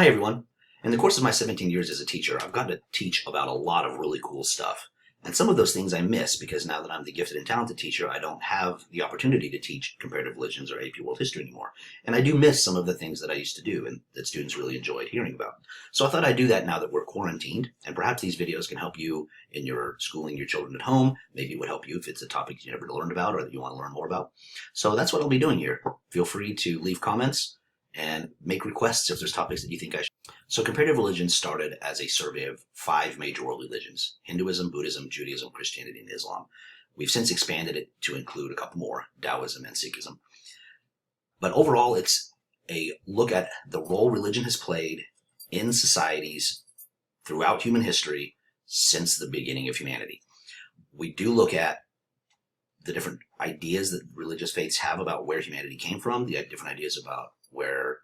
Hi, everyone. In the course of my 17 years as a teacher, I've gotten to teach about a lot of really cool stuff. And some of those things I miss because now that I'm the gifted and talented teacher, I don't have the opportunity to teach comparative religions or AP World History anymore. And I do miss some of the things that I used to do and that students really enjoyed hearing about. So I thought I'd do that now that we're quarantined, and perhaps these videos can help you in your schooling your children at home. Maybe it would help you if it's a topic you never learned about or that you want to learn more about. So that's what I'll be doing here. Feel free to leave comments and make requests if there's topics that you think I should. So comparative religion started as a survey of 5 major world religions: Hinduism, Buddhism, Judaism, Christianity, and Islam. We've since expanded it to include a couple more: Taoism and Sikhism. But overall, it's a look at the role religion has played in societies throughout human history since the beginning of humanity. We do look at the different ideas that religious faiths have about where humanity came from, the different ideas about where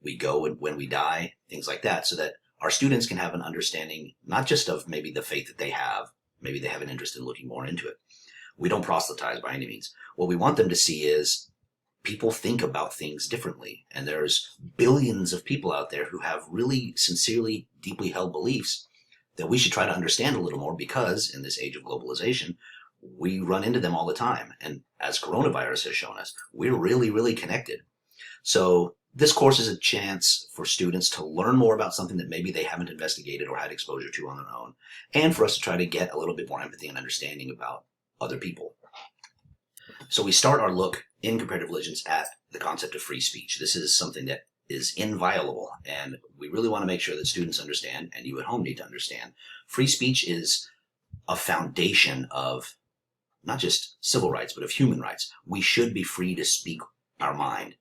we go and when we die, things like that, so that our students can have an understanding not just of maybe the faith that they have, maybe they have an interest in looking more into it. We don't proselytize by any means. What we want them to see is people think about things differently, and there's billions of people out there who have really sincerely, deeply held beliefs that we should try to understand a little more, because in this age of globalization, we run into them all the time. And as coronavirus has shown us, we're really, really connected. So this course is a chance for students to learn more about something that maybe they haven't investigated or had exposure to on their own, and for us to try to get a little bit more empathy and understanding about other people. So we start our look in comparative religions at the concept of free speech. This is something that is inviolable, and we really want to make sure that students understand, and you at home need to understand. Free speech is a foundation of not just civil rights, but of human rights. We should be free to speak our mind.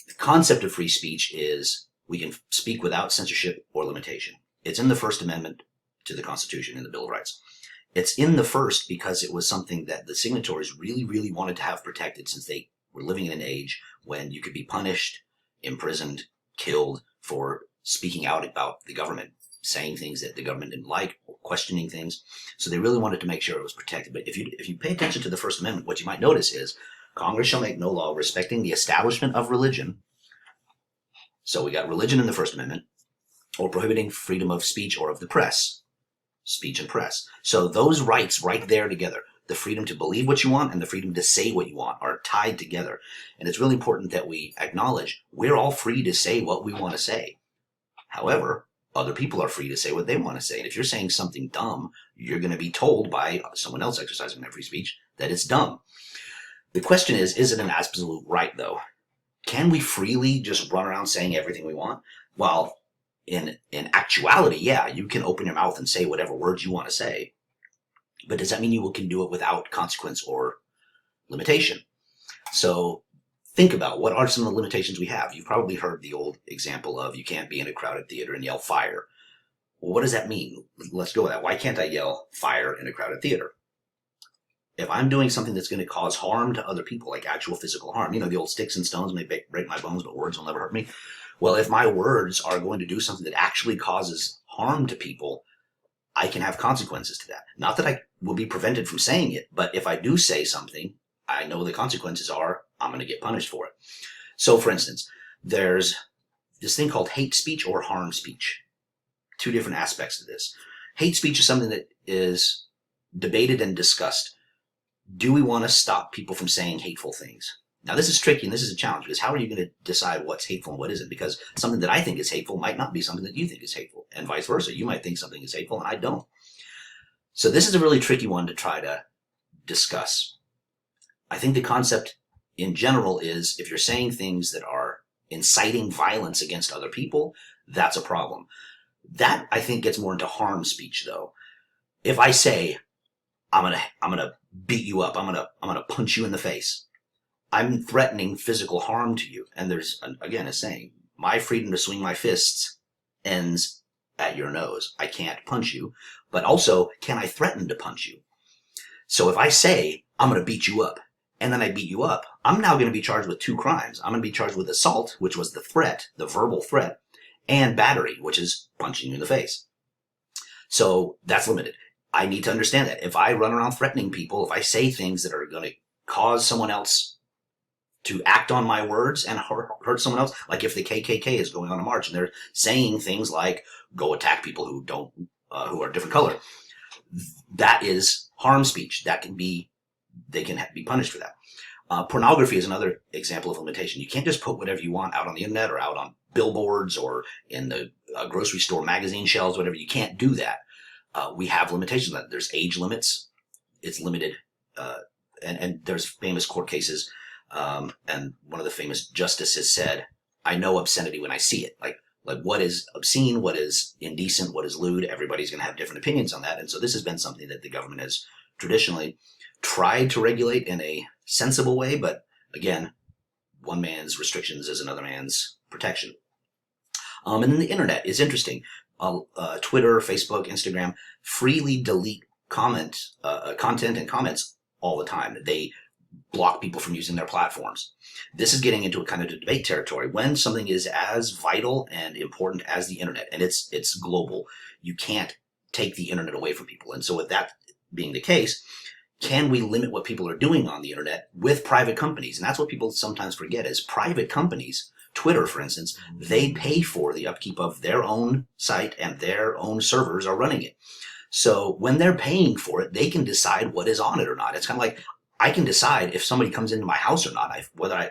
The concept of free speech is we can speak without censorship or limitation. It's in the First Amendment to the Constitution, in the Bill of Rights. It's in the first because it was something that the signatories really, really wanted to have protected, since they were living in an age when you could be punished, imprisoned, killed for speaking out about the government, saying things that the government didn't like, or questioning things. So they really wanted to make sure it was protected. But if you pay attention to the First Amendment, what you might notice is Congress shall make no law respecting the establishment of religion. So we got religion in the First Amendment, or prohibiting freedom of speech or of the press. Speech and press. So those rights right there together, the freedom to believe what you want and the freedom to say what you want, are tied together. And it's really important that we acknowledge we're all free to say what we want to say. However, other people are free to say what they want to say. And if you're saying something dumb, you're going to be told by someone else exercising their free speech that it's dumb. The question is it an absolute right, though? Can we freely just run around saying everything we want? Well, in actuality, yeah, you can open your mouth and say whatever words you want to say. But does that mean you can do it without consequence or limitation? So think about, what are some of the limitations we have? You've probably heard the old example of you can't be in a crowded theater and yell fire. Well, what does that mean? Let's go with that. Why can't I yell fire in a crowded theater? If I'm doing something that's going to cause harm to other people, like actual physical harm, the old sticks and stones may break my bones, but words will never hurt me. Well, if my words are going to do something that actually causes harm to people, I can have consequences to that. Not that I will be prevented from saying it, but if I do say something, I know the consequences are I'm going to get punished for it. So, for instance, there's this thing called hate speech or harm speech. 2 different aspects of this. Hate speech is something that is debated and discussed. Do we want to stop people from saying hateful things? Now, this is tricky, and this is a challenge, because how are you going to decide what's hateful and what isn't? Because something that I think is hateful might not be something that you think is hateful, and vice versa. You might think something is hateful, and I don't. So this is a really tricky one to try to discuss. I think the concept in general is, if you're saying things that are inciting violence against other people, that's a problem. That, I think, gets more into harm speech, though. If I say, I'm gonna beat you up, I'm gonna punch you in the face, I'm threatening physical harm to you. And there's, again, a saying, my freedom to swing my fists ends at your nose. I can't punch you, but also, can I threaten to punch you? So if I say, I'm going to beat you up, and then I beat you up, I'm now going to be charged with 2 crimes. I'm going to be charged with assault, which was the threat, the verbal threat, and battery, which is punching you in the face. So that's limited. I need to understand that. If I run around threatening people, if I say things that are going to cause someone else to act on my words and hurt someone else. Like if the KKK is going on a march and they're saying things like "go attack people who don't who are a different color," that is harm speech. They can be punished for that. Pornography is another example of limitation. You can't just put whatever you want out on the internet or out on billboards or in the grocery store magazine shelves, whatever. You can't do that. We have limitations. There's age limits. It's limited. And there's famous court cases. And one of the famous justices said, I know obscenity when I see it. Like what is obscene, what is indecent, what is lewd. Everybody's going to have different opinions on that. And so this has been something that the government has traditionally tried to regulate in a sensible way. But again, one man's restrictions is another man's protection. And then the internet is interesting. Twitter, Facebook, Instagram freely delete content and comments all the time. They block people from using their platforms. This is getting into a kind of debate territory. When something is as vital and important as the internet, and it's global, you can't take the internet away from people. And so with that being the case, can we limit what people are doing on the internet with private companies? And that's what people sometimes forget is private companies, Twitter, for instance, they pay for the upkeep of their own site and their own servers are running it. So when they're paying for it, they can decide what is on it or not. It's kind of like I can decide if somebody comes into my house or not.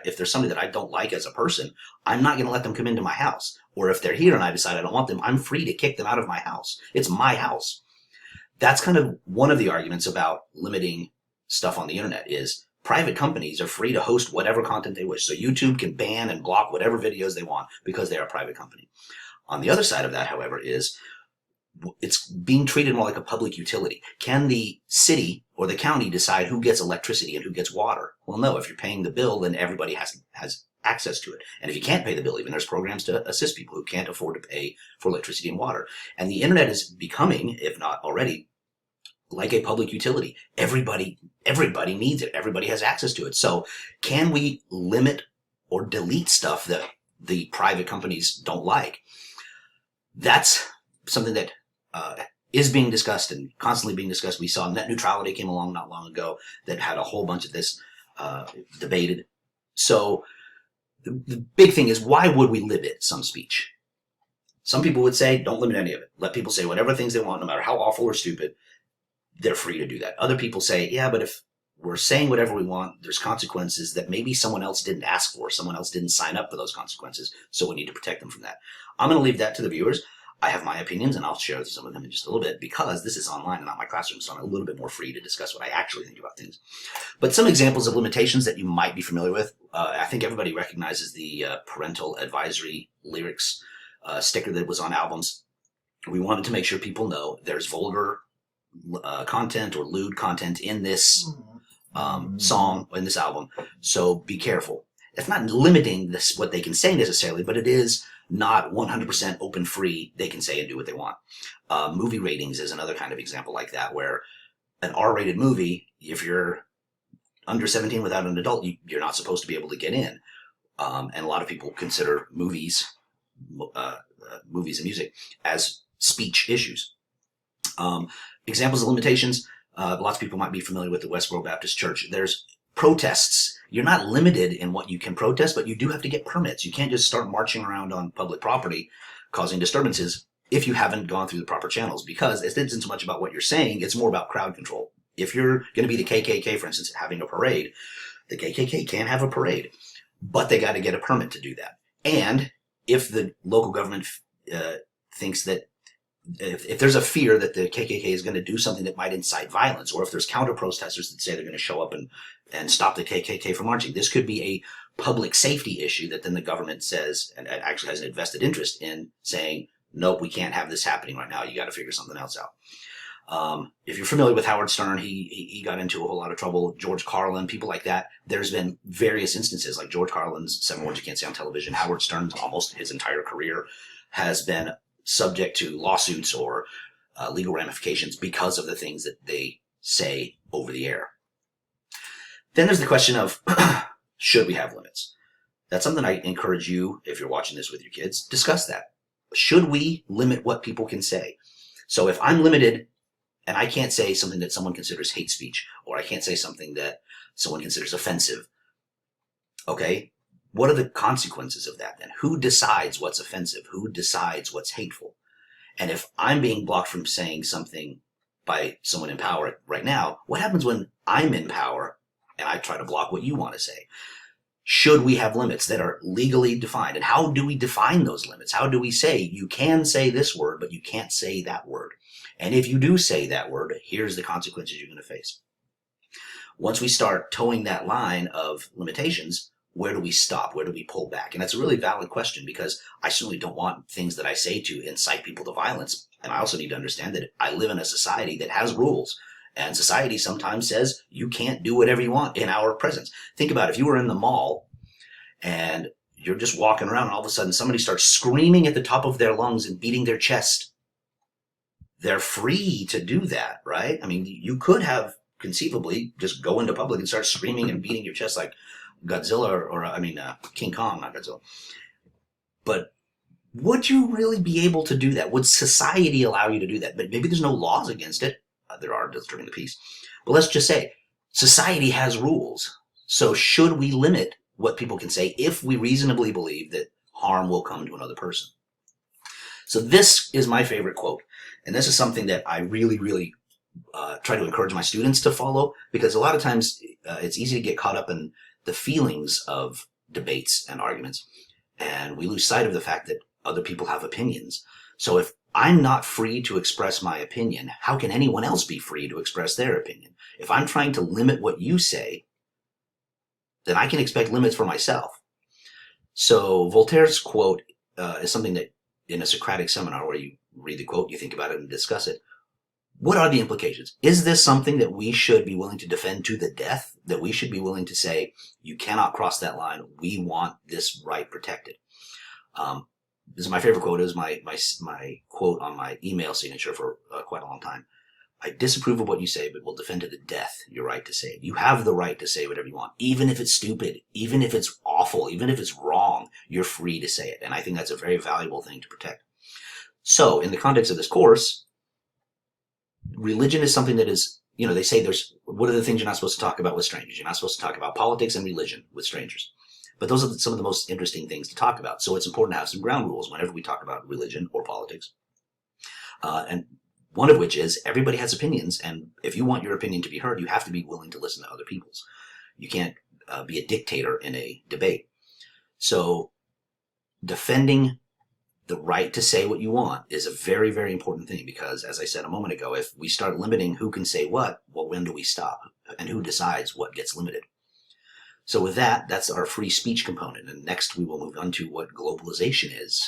If there's somebody that I don't like as a person, I'm not going to let them come into my house. Or if they're here and I decide I don't want them, I'm free to kick them out of my house. It's my house. That's kind of one of the arguments about limiting stuff on the internet is private companies are free to host whatever content they wish. So YouTube can ban and block whatever videos they want because they are a private company. On the other side of that, however, is it's being treated more like a public utility. Can the city or the county decide who gets electricity and who gets water? Well, no. If you're paying the bill, then everybody has access to it. And if you can't pay the bill, even there's programs to assist people who can't afford to pay for electricity and water. And the internet is becoming, if not already, like a public utility. Everybody needs it. Everybody has access to it. So can we limit or delete stuff that the private companies don't like? That's something that is being discussed and constantly being discussed. We saw net neutrality came along not long ago that had a whole bunch of this debated. So the big thing is, why would we limit some speech? Some people would say, don't limit any of it. Let people say whatever things they want, no matter how awful or stupid. They're free to do that. Other people say, yeah, but if we're saying whatever we want, there's consequences that maybe someone else didn't ask for. Someone else didn't sign up for those consequences. So we need to protect them from that. I'm going to leave that to the viewers. I have my opinions, and I'll share some of them in just a little bit because this is online and not my classroom, so I'm a little bit more free to discuss what I actually think about things. But some examples of limitations that you might be familiar with. I think everybody recognizes the parental advisory lyrics sticker that was on albums. We wanted to make sure people know there's vulgar content or lewd content in this song, in this album, so be careful. It's not limiting this what they can say necessarily, but it is not 100% open free. They can say and do what they want. Movie ratings is another kind of example like that, where an R-rated movie, if you're under 17 without an adult, you're not supposed to be able to get in. And a lot of people consider movies and music as speech issues. Examples of limitations, lots of people might be familiar with the Westboro Baptist Church. There's protests. You're not limited in what you can protest, but you do have to get permits. You can't just start marching around on public property causing disturbances if you haven't gone through the proper channels, because it isn't so much about what you're saying, it's more about crowd control. If you're going to be the KKK, for instance, having a parade, the KKK can have a parade, but they got to get a permit to do that. And if the local government thinks that if there's a fear that the KKK is going to do something that might incite violence, or if there's counter-protesters that say they're going to show up and stop the KKK from marching, this could be a public safety issue that then the government says, and actually has an invested interest in saying, nope, we can't have this happening right now. You got to figure something else out. If you're familiar with Howard Stern, he got into a whole lot of trouble. George Carlin, people like that. There's been various instances, like George Carlin's 7 Words You Can't Say on Television. Howard Stern's almost his entire career has been subject to lawsuits or legal ramifications because of the things that they say over the air. Then there's the question of, should we have limits? That's something I encourage you, if you're watching this with your kids, discuss that. Should we limit what people can say? So if I'm limited and I can't say something that someone considers hate speech, or I can't say something that someone considers offensive, Okay? What are the consequences of that then? Who decides what's offensive? Who decides what's hateful? And if I'm being blocked from saying something by someone in power right now, what happens when I'm in power and I try to block what you want to say? Should we have limits that are legally defined? And how do we define those limits? How do we say you can say this word, but you can't say that word? And if you do say that word, here's the consequences you're going to face. Once we start towing that line of limitations, where do we stop? Where do we pull back? And that's a really valid question, because I certainly don't want things that I say to incite people to violence. And I also need to understand that I live in a society that has rules. And society sometimes says you can't do whatever you want in our presence. Think about it. If you were in the mall and you're just walking around and all of a sudden somebody starts screaming at the top of their lungs and beating their chest. They're free to do that, right? I mean, you could have conceivably just go into public and start screaming and beating your chest like Godzilla or King Kong, not Godzilla. But would you really be able to do that? Would society allow you to do that? But maybe there's no laws against it. There are during the peace. But let's just say society has rules. So should we limit what people can say if we reasonably believe that harm will come to another person? So this is my favorite quote. And this is something that I really, really try to encourage my students to follow, because a lot of times it's easy to get caught up in the feelings of debates and arguments. And we lose sight of the fact that other people have opinions. So if I'm not free to express my opinion, how can anyone else be free to express their opinion? If I'm trying to limit what you say, then I can expect limits for myself. So Voltaire's quote is something that in a Socratic seminar where you read the quote, you think about it and discuss it. What are the implications? Is this something that we should be willing to defend to the death? That we should be willing to say, you cannot cross that line. We want this right protected. This is my favorite quote. It was my quote on my email signature for quite a long time. I disapprove of what you say, but will defend to the death your right to say it. You have the right to say whatever you want, even if it's stupid, even if it's awful, even if it's wrong. You're free to say it. And I think that's a very valuable thing to protect. So in the context of this course, religion is something that is, they say what are the things you're not supposed to talk about with strangers? You're not supposed to talk about politics and religion with strangers. But those are some of the most interesting things to talk about. So it's important to have some ground rules whenever we talk about religion or politics. And one of which is everybody has opinions. And if you want your opinion to be heard, you have to be willing to listen to other people's. You can't be a dictator in a debate. So defending the right to say what you want is a very, very important thing, because as I said a moment ago, if we start limiting who can say what, well, when do we stop? And who decides what gets limited? So with that, that's our free speech component. And next we will move on to what globalization is.